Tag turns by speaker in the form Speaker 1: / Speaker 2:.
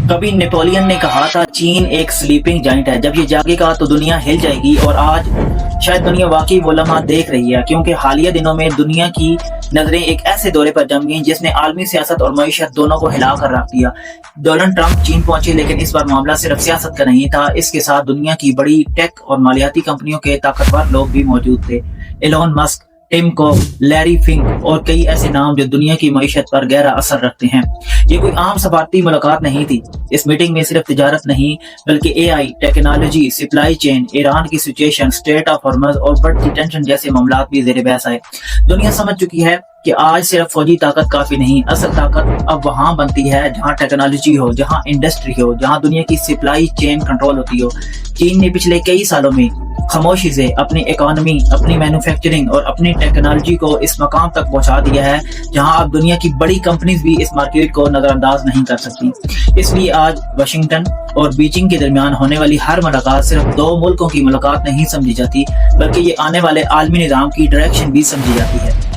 Speaker 1: کبھی نیپولین نے کہا تھا چین ایک سلیپنگ جائنٹ ہے، جب یہ جاگے گا تو دنیا ہل جائے گی، اور آج شاید دنیا واقعی وہ لمحہ دیکھ رہی ہے، کیونکہ حالیہ دنوں میں دنیا کی نظریں ایک ایسے دورے پر جم گئیں جس نے عالمی سیاست اور معیشت دونوں کو ہلا کر رکھ دیا۔ ڈونلڈ ٹرمپ چین پہنچے، لیکن اس بار معاملہ صرف سیاست کا نہیں تھا، اس کے ساتھ دنیا کی بڑی ٹیک اور مالیاتی کمپنیوں کے طاقتور لوگ بھی موجود تھے۔ ایلون مسک، ٹم کوک، لیری فنک اور کئی ایسے نام جو دنیا کی معیشت پر گہرا اثر رکھتے ہیں۔ یہ کوئی عام سفارتی ملاقات نہیں تھی۔ اس میٹنگ میں صرف تجارت نہیں بلکہ اے آئی، ٹیکنالوجی، سپلائی چین، ایران کی سچویشن، اسٹریٹ آف ہارمز اور بڑھتی ٹینشن جیسے معاملات بھی زیر بحث آئے۔ دنیا سمجھ چکی ہے کہ آج صرف فوجی طاقت کافی نہیں، اصل طاقت اب وہاں بنتی ہے جہاں ٹیکنالوجی ہو، جہاں انڈسٹری ہو، جہاں دنیا کی سپلائی چین کنٹرول ہوتی ہو۔ چین نے پچھلے کئی سالوں میں خاموشی سے اپنی اکانومی، اپنی مینوفیکچرنگ اور اپنی ٹیکنالوجی کو اس مقام تک پہنچا دیا ہے جہاں اب دنیا کی بڑی کمپنیز بھی اس مارکیٹ کو نظر انداز نہیں کر سکتی۔ اس لیے آج واشنگٹن اور بیجنگ کے درمیان ہونے والی ہر ملاقات صرف دو ملکوں کی ملاقات نہیں سمجھی جاتی، بلکہ یہ آنے والے عالمی نظام کی ڈائریکشن بھی سمجھی جاتی ہے۔